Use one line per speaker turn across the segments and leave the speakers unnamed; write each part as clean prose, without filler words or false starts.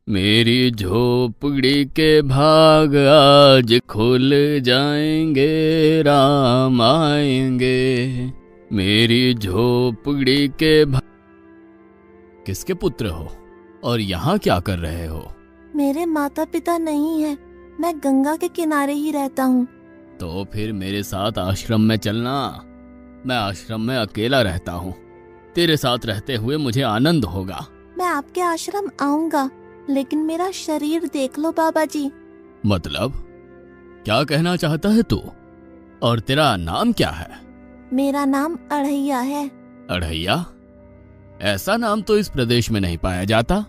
मेरी झोपड़ी के भाग आज खुल जाएंगे, राम आएंगे। मेरी झोपड़ी के भाग। किसके पुत्र हो और यहाँ क्या कर रहे हो?
मेरे माता पिता नहीं है, मैं गंगा के किनारे ही रहता हूँ।
तो फिर मेरे साथ आश्रम में चलना। मैं आश्रम में अकेला रहता हूँ, तेरे साथ रहते हुए मुझे आनंद होगा।
मैं आपके आश्रम आऊंगा, लेकिन मेरा शरीर देख लो बाबा जी।
मतलब क्या कहना चाहता है तू? और तेरा नाम क्या है?
मेरा नाम अढ़ैया है।
अढ़ैया? ऐसा नाम तो इस प्रदेश में नहीं पाया जाता।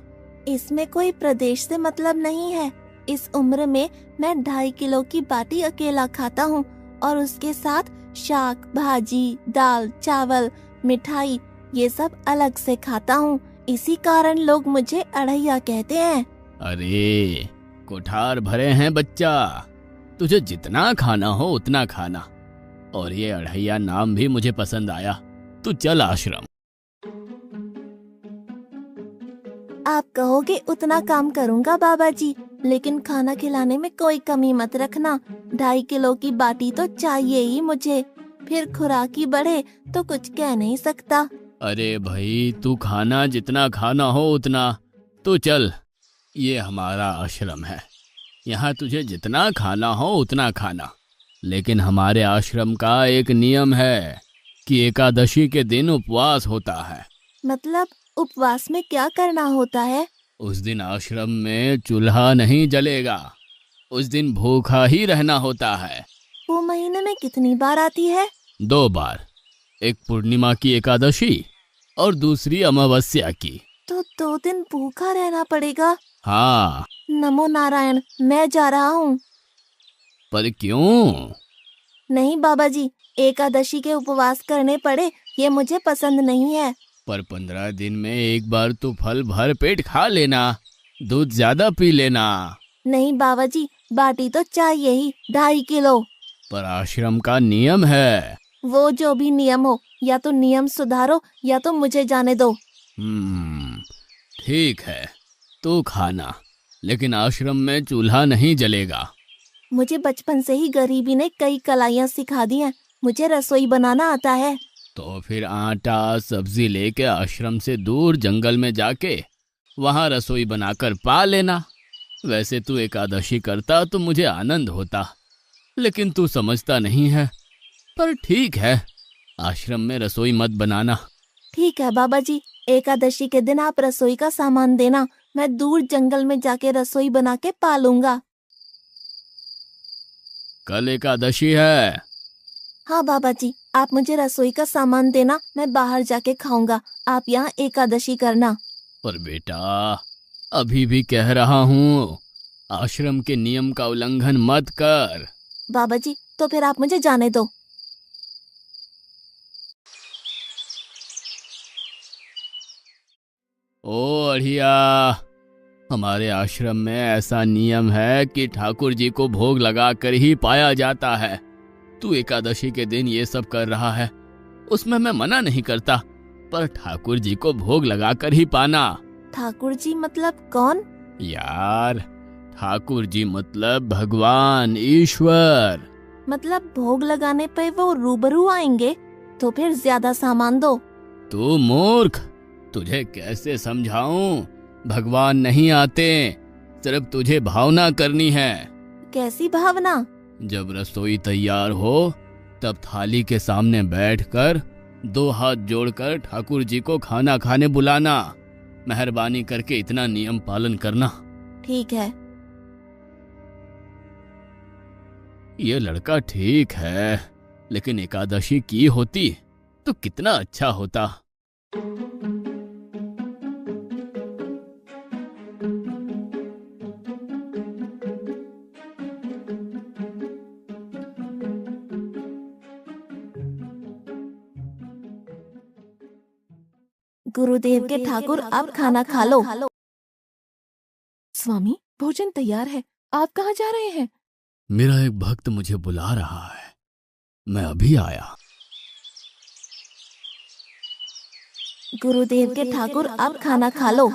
इसमें कोई प्रदेश से मतलब नहीं है। इस उम्र में मैं 2.5 किलो की बाटी अकेला खाता हूँ और उसके साथ शाक, भाजी, दाल, चावल, मिठाई ये सब अलग से खाता हूँ। इसी कारण लोग मुझे अढ़ैया कहते हैं।
अरे कोठार भरे हैं बच्चा, तुझे जितना खाना हो उतना खाना। और ये अढ़ैया नाम भी मुझे पसंद आया। तू चल आश्रम।
आप कहोगे उतना काम करूँगा बाबा जी, लेकिन खाना खिलाने में कोई कमी मत रखना। 2.5 किलो की बाटी तो चाहिए ही मुझे, फिर खुराकी बढ़े तो कुछ कह नहीं सकता।
अरे भाई तू खाना जितना खाना हो उतना। तू चल, ये हमारा आश्रम है, यहाँ तुझे जितना खाना हो उतना खाना। लेकिन हमारे आश्रम का एक नियम है कि एकादशी के दिन उपवास होता है।
मतलब उपवास में क्या करना होता है?
उस दिन आश्रम में चूल्हा नहीं जलेगा, उस दिन भूखा ही रहना होता है।
वो महीने में कितनी बार आती है?
2 बार, एक पूर्णिमा की एकादशी और दूसरी अमावस्या की।
तो 2 दिन भूखा रहना पड़ेगा।
हाँ।
नमो नारायण, मैं जा रहा हूँ।
पर क्यों?
नहीं बाबा जी, एकादशी के उपवास करने पड़े ये मुझे पसंद नहीं है।
पर 15 दिन में एक बार तो फल भर पेट खा लेना, दूध ज्यादा पी लेना।
नहीं बाबा जी, बाटी तो चाहिए ही 2.5 किलो।
पर आश्रम का नियम है।
वो जो भी नियम हो, या तो नियम सुधारो या तो मुझे जाने दो।
ठीक है, तू खाना, लेकिन आश्रम में चूल्हा नहीं जलेगा।
मुझे बचपन से ही गरीबी ने कई कलाइयाँ सिखा दी हैं। मुझे रसोई बनाना आता है।
तो फिर आटा सब्जी लेके आश्रम से दूर जंगल में जाके वहां रसोई बनाकर पा लेना। वैसे तू एकादशी करता तो मुझे आनंद होता, लेकिन तू समझता नहीं है। पर ठीक है, आश्रम में रसोई मत बनाना।
ठीक है बाबा जी, एकादशी के दिन आप रसोई का सामान देना, मैं दूर जंगल में जाके रसोई बना के पालूंगा।
कल एकादशी है।
हाँ बाबा जी, आप मुझे रसोई का सामान देना, मैं बाहर जाके खाऊंगा। आप यहाँ एकादशी करना।
पर बेटा, अभी भी कह रहा हूँ, आश्रम के नियम का उल्लंघन मत कर।
बाबा जी, तो फिर आप मुझे जाने दो।
ओ अढ़िया, हमारे आश्रम में ऐसा नियम है कि ठाकुर जी को भोग लगाकर ही पाया जाता है। तू एकादशी के दिन ये सब कर रहा है, उसमें मैं मना नहीं करता, पर ठाकुर जी को भोग लगाकर ही पाना।
ठाकुर जी मतलब कौन?
यार, ठाकुर जी मतलब भगवान ईश्वर।
मतलब भोग लगाने पे वो रूबरू आएंगे? तो फिर ज्यादा सामान दो।
तू मूर्ख, तुझे कैसे समझाऊं? भगवान नहीं आते, सिर्फ तुझे भावना करनी है।
कैसी भावना?
जब रसोई तैयार हो तब थाली के सामने बैठकर 2 हाथ जोड़कर ठाकुर जी को खाना खाने बुलाना। मेहरबानी करके इतना नियम पालन करना।
ठीक है।
ये लड़का ठीक है, लेकिन एकादशी की होती तो कितना अच्छा होता।
गुरुदेव के ठाकुर, आप खाना खा लो। स्वामी, भोजन तैयार है, आप कहाँ जा रहे हैं?
मेरा एक भक्त मुझे बुला रहा है, मैं अभी आया।
गुरुदेव के ठाकुर, आप खाना खा लो।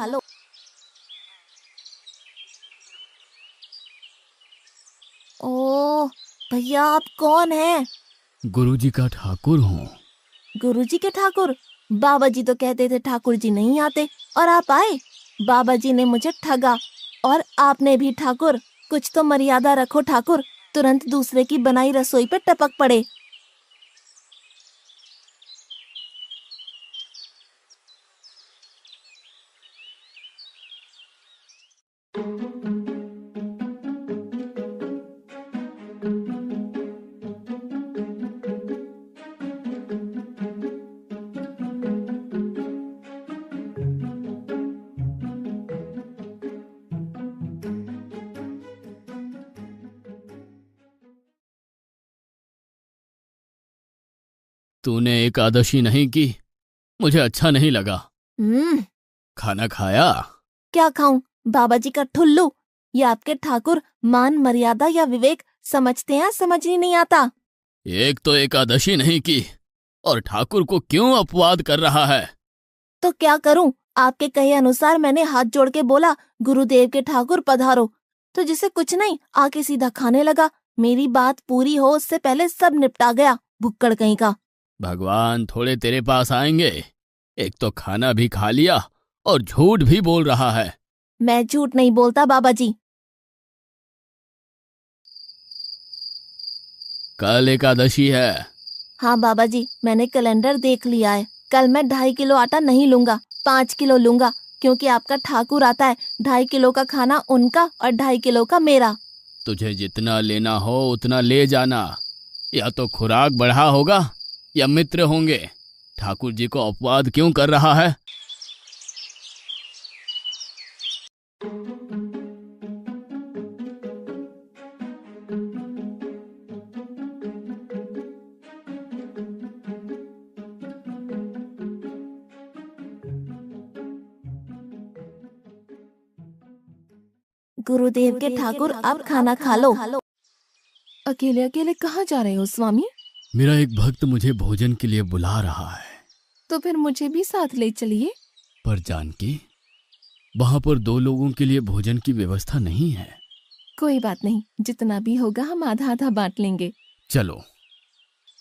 ओह भैया, आप कौन हैं?
गुरुजी का ठाकुर हूँ।
गुरुजी के ठाकुर? बाबा जी तो कहते थे ठाकुर जी नहीं आते, और आप आए। बाबा जी ने मुझे ठगा, और आपने भी ठाकुर। कुछ तो मर्यादा रखो ठाकुर, तुरंत दूसरे की बनाई रसोई पे टपक पड़े।
तूने एकादशी नहीं की, मुझे अच्छा नहीं लगा। खाना खाया?
क्या खाऊं? बाबा जी का ठुल्लू। ये आपके ठाकुर मान मर्यादा या विवेक समझते हैं, समझ ही नहीं आता।
एक तो एकादशी नहीं की और ठाकुर को क्यों अपवाद कर रहा है?
तो क्या करूं? आपके कहे अनुसार मैंने हाथ जोड़ के बोला, गुरुदेव के ठाकुर पधारो, तो जिसे कुछ नहीं आके सीधा खाने लगा। मेरी बात पूरी हो उससे पहले सब निपटा गया, भुक्कड़ कहीं का।
भगवान थोड़े तेरे पास आएंगे। एक तो खाना भी खा लिया और झूठ भी बोल रहा है।
मैं झूठ नहीं बोलता बाबा जी।
कल एकादशी है।
हाँ बाबा जी, मैंने कैलेंडर देख लिया है। कल मैं 2.5 किलो आटा नहीं लूंगा, 5 किलो लूंगा, क्योंकि आपका ठाकुर आता है। 2.5 किलो का खाना उनका और 2.5 किलो का मेरा।
तुझे जितना लेना हो उतना ले जाना। या तो खुराक बढ़ा होगा या मित्र होंगे। ठाकुर जी को अपवाद क्यों कर रहा है?
गुरुदेव के ठाकुर, आप खाना खा लो। अकेले अकेले कहाँ जा रहे हो स्वामी?
मेरा एक भक्त मुझे भोजन के लिए बुला रहा है।
तो फिर मुझे भी साथ ले चलिए।
पर जानकी, वहां पर 2 लोगों के लिए भोजन की व्यवस्था नहीं है।
कोई बात नहीं, जितना भी होगा हम आधा आधा बांट लेंगे।
चलो,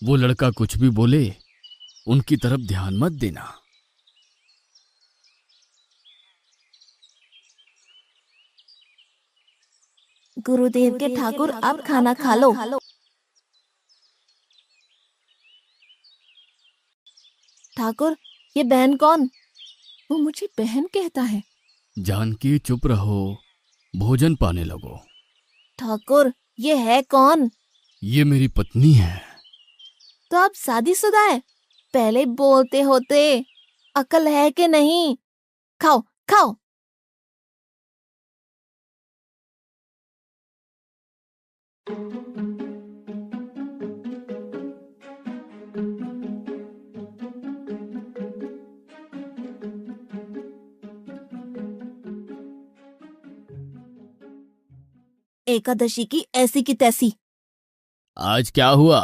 वो लड़का कुछ भी बोले उनकी तरफ ध्यान मत देना।
गुरुदेव के ठाकुर, आप खाना खा लो। ठाकुर, ये बहन कौन? वो मुझे बहन कहता है।
जानकी चुप रहो, भोजन पाने लगो।
ठाकुर, ये है कौन?
ये मेरी पत्नी है।
तो आप शादीशुदा है? पहले बोलते होते। अकल है कि नहीं? खाओ खाओ। एकादशी की ऐसी की तैसी।
आज क्या हुआ?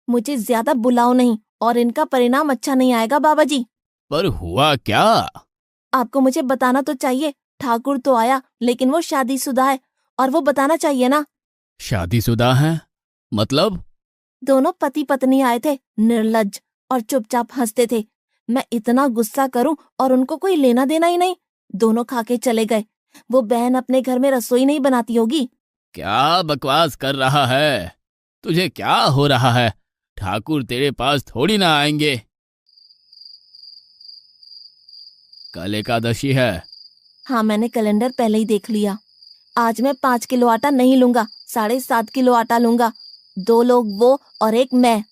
मुझे ज्यादा बुलाओ नहीं, और इनका परिणाम अच्छा नहीं आएगा बाबा जी।
पर हुआ क्या?
आपको मुझे बताना तो चाहिए। ठाकुर तो आया, लेकिन वो शादीशुदा है, और वो बताना चाहिए ना।
शादीशुदा है? मतलब?
दोनों पति पत्नी आए थे, निर्लज्ज, और चुपचाप हंसते थे। मैं इतना गुस्सा करूं और उनको कोई लेना देना ही नहीं। दोनों खा के चले गए। वो बहन अपने घर में रसोई नहीं बनाती होगी।
क्या बकवास कर रहा है? तुझे क्या हो रहा है? ठाकुर तेरे पास थोड़ी ना आएंगे। कल एकादशी है।
हाँ, मैंने कैलेंडर पहले ही देख लिया। आज मैं 5 किलो आटा नहीं लूंगा, 7.5 किलो आटा लूंगा। 2 लोग वो और एक मैं।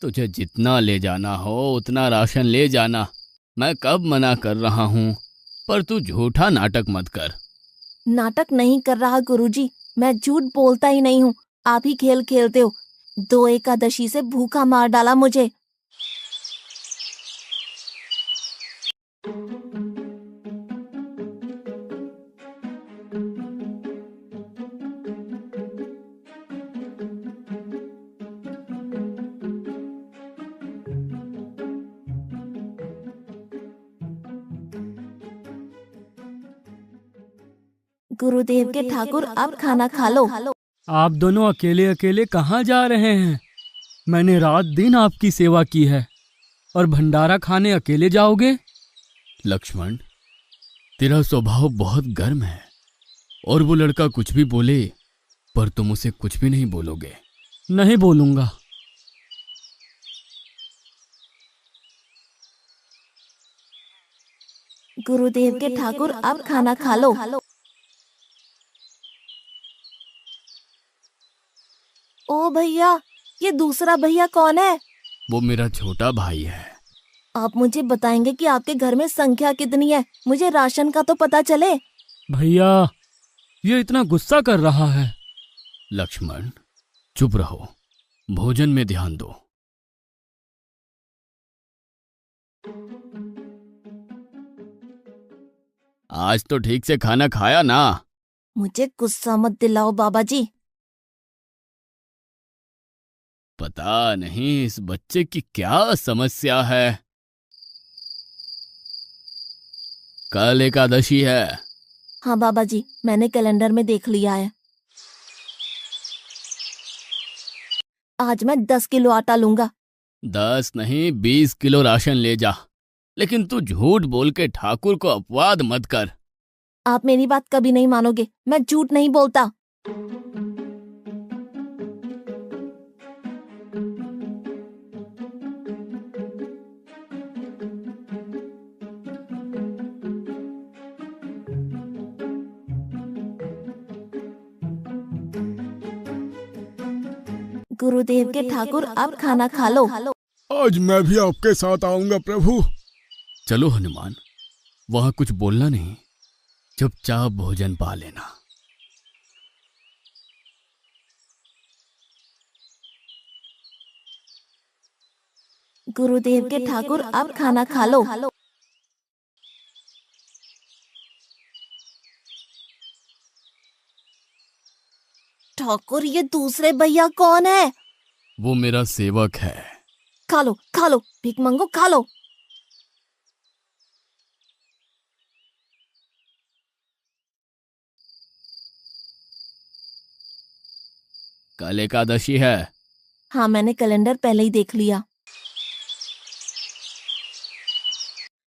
तुझे जितना ले जाना हो उतना राशन ले जाना। मैं कब मना कर रहा हूँ, पर तू झूठा नाटक मत कर।
नाटक नहीं कर रहा गुरुजी, मैं झूठ बोलता ही नहीं हूँ। आप ही खेल खेलते हो। 2 एकादशी से भूखा मार डाला मुझे। गुरुदेव के ठाकुर, आप खाना खा लो।
आप दोनों अकेले अकेले कहाँ जा रहे हैं? मैंने रात दिन आपकी सेवा की है और भंडारा खाने अकेले जाओगे?
लक्ष्मण, तेरा स्वभाव बहुत गर्म है और वो लड़का कुछ भी बोले पर तुम उसे कुछ भी नहीं बोलोगे।
नहीं बोलूंगा।
गुरुदेव के ठाकुर, अब खाना खा लो। ओ भैया, ये दूसरा भैया कौन है?
वो मेरा छोटा भाई है।
आप मुझे बताएंगे कि आपके घर में संख्या कितनी है? मुझे राशन का तो पता चले।
भैया, ये इतना गुस्सा कर रहा है।
लक्ष्मण, चुप रहो, भोजन में ध्यान दो। आज तो ठीक से खाना खाया ना?
मुझे गुस्सा मत दिलाओ बाबा जी।
पता नहीं इस बच्चे की क्या समस्या है। कल एकादशी है।
हाँ बाबा जी, मैंने कैलेंडर में देख लिया है। आज मैं 10 किलो आटा लूंगा।
10 नहीं 20 किलो राशन ले जा, लेकिन तू झूठ बोल के ठाकुर को अपवाद मत कर।
आप मेरी बात कभी नहीं मानोगे, मैं झूठ नहीं बोलता। गुरुदेव के ठाकुर, अब खाना खा लो।
आज मैं भी आपके साथ आऊंगा प्रभु।
चलो हनुमान, वहां कुछ बोलना नहीं, चुपचाप भोजन पा लेना।
गुरुदेव के ठाकुर, अब खाना खा लो। ठाकुर, ये दूसरे भैया कौन है?
वो मेरा सेवक है।
खा लो खा लो, भीख मंगो, खा लो।
कल एकादशी है।
हाँ, मैंने कैलेंडर पहले ही देख लिया।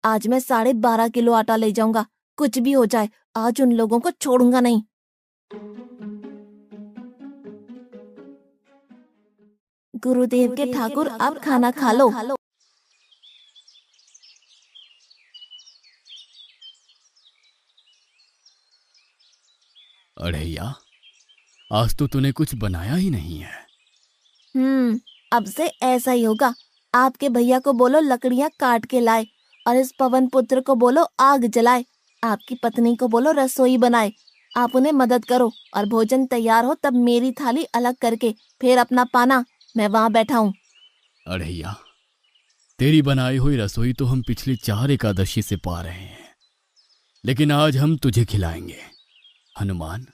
आज मैं 12.5 किलो आटा ले जाऊंगा। कुछ भी हो जाए, आज उन लोगों को छोड़ूंगा नहीं। गुरुदेव के ठाकुर, अब खाना खा लो।
अड़ैया, आज तो तूने कुछ बनाया ही नहीं है।
अब से ऐसा ही होगा। आपके भैया को बोलो लकड़ियां काट के लाए और इस पवन पुत्र को बोलो आग जलाए। आपकी पत्नी को बोलो रसोई बनाए। आप उन्हें मदद करो और भोजन तैयार हो तब मेरी थाली अलग करके फिर अपना पाना, मैं वहां बैठा हूँ।
अड़ैया, तेरी बनाई हुई रसोई तो हम पिछली 4 एकादशी से पा रहे हैं, लेकिन आज हम तुझे खिलाएंगे। हनुमान,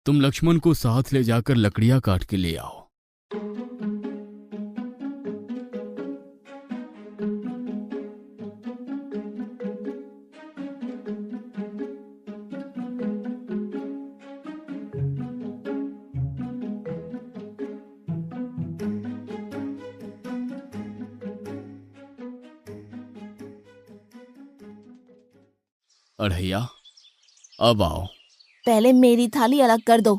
तुम लक्ष्मण को साथ ले जाकर लकड़ियां काट के ले आओ। अड़ैया, अब आओ।
पहले मेरी थाली अलग कर दो।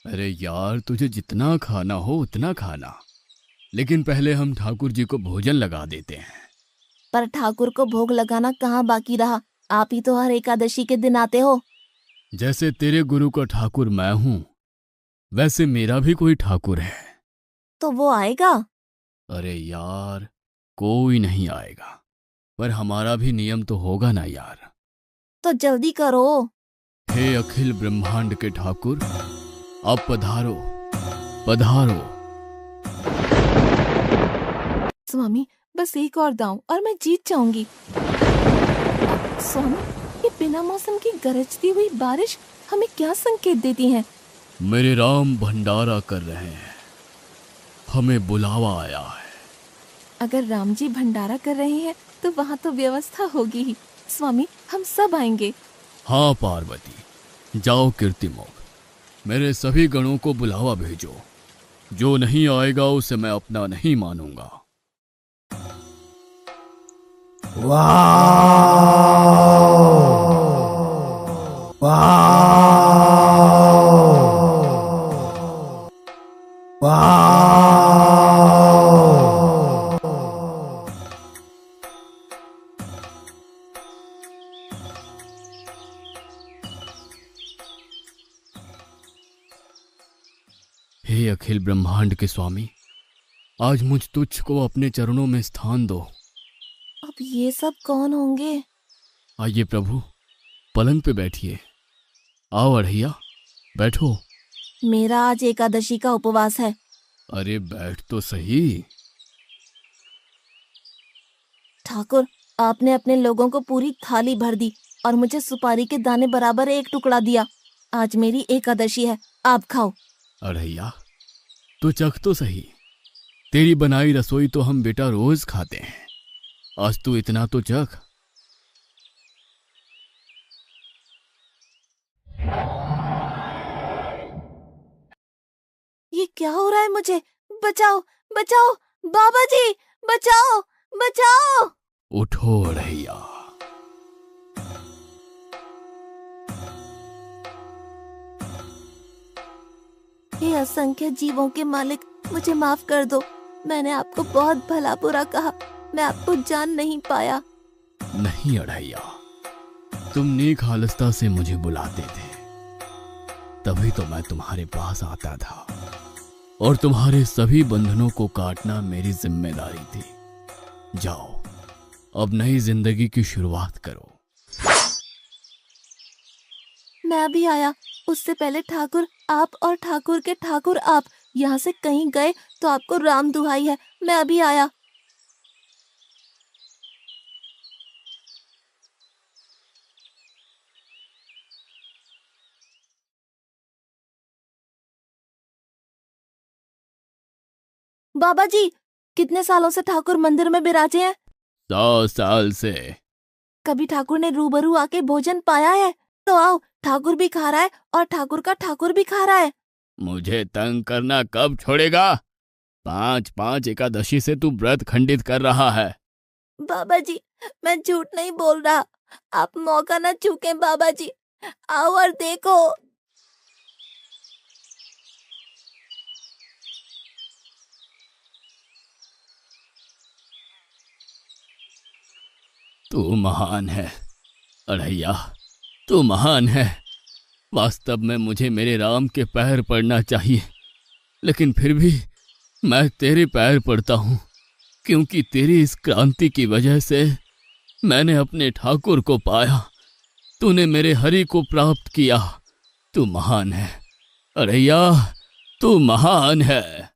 अरे यार, तुझे जितना खाना हो उतना खाना, लेकिन पहले हम ठाकुर जी को भोजन लगा देते हैं।
पर ठाकुर को भोग लगाना कहाँ बाकी रहा? आप ही तो हर एकादशी के दिन आते हो।
जैसे तेरे गुरु का ठाकुर मैं हूं, वैसे मेरा भी कोई ठाकुर है।
तो वो आएगा?
अरे यार, कोई नहीं आएगा, पर हमारा भी नियम तो होगा ना यार।
तो जल्दी करो।
हे अखिल ब्रह्मांड के ठाकुर, अब पधारो पधारो।
स्वामी, बस एक और दांव और मैं जीत जाऊंगी। स्वामी, ये बिना मौसम की गरजती हुई बारिश हमें क्या संकेत देती है?
मेरे राम भंडारा कर रहे हैं, हमें बुलावा आया है।
अगर राम जी भंडारा कर रहे हैं तो वहाँ तो व्यवस्था होगी ही। स्वामी, हम सब आएंगे।
हाँ पार्वती, जाओ कीर्तिमोग, मेरे सभी गणों को बुलावा भेजो। जो नहीं आएगा उसे मैं अपना नहीं मानूंगा। हे अखिल ब्रह्मांड के स्वामी, आज मुझ तुच्छ को अपने चरणों में स्थान दो।
अब ये सब कौन होंगे?
आइए प्रभु, पलंग पे बैठिए। आओ अढ़ैया, बैठो।
मेरा आज एकादशी का उपवास है।
अरे बैठ तो सही।
ठाकुर, आपने अपने लोगों को पूरी थाली भर दी और मुझे सुपारी के दाने बराबर एक टुकड़ा दिया। आज मेरी एकादशी है, आप खाओ।
अढ़ैया, तो चख तो सही। तेरी बनाई रसोई तो हम बेटा रोज खाते हैं, आज तू इतना तो चख।
ये क्या हो रहा है मुझे? बचाओ बचाओ, बाबा जी बचाओ बचाओ।
उठो अढ़ैया।
हे असंख्य जीवों के मालिक, मुझे माफ कर दो। मैंने आपको बहुत भला बुरा कहा, मैं आपको जान नहीं पाया।
नहीं अढ़ैया, तुम नेक हालस्ता से मुझे बुलाते थे, तभी तो मैं तुम्हारे पास आता था, और तुम्हारे सभी बंधनों को काटना मेरी जिम्मेदारी थी। जाओ, अब नई जिंदगी की शुरुआत करो।
मैं भी आया, उससे पहले ठाकुर आप और ठाकुर के ठाकुर आप यहाँ से कहीं गए तो आपको राम दुहाई है। मैं अभी आया। बाबा जी, कितने सालों से ठाकुर मंदिर में विराजे हैं?
100 साल से।
कभी ठाकुर ने रूबरू आके भोजन पाया है? तो आओ, ठाकुर भी खा रहा है और ठाकुर का ठाकुर भी खा रहा है।
मुझे तंग करना कब छोड़ेगा? 5-5 एकादशी से तू व्रत खंडित कर रहा है।
बाबा जी, मैं झूठ नहीं बोल रहा, आप मौका ना चूकें बाबा जी। आओ और देखो।
तू महान है अढ़ैया, तू महान है। वास्तव में मुझे मेरे राम के पैर पड़ना चाहिए, लेकिन फिर भी मैं तेरे पैर पड़ता हूँ, क्योंकि तेरी इस क्रांति की वजह से मैंने अपने ठाकुर को पाया। तूने मेरे हरि को प्राप्त किया। तू महान है अढ़ैया, तू महान है।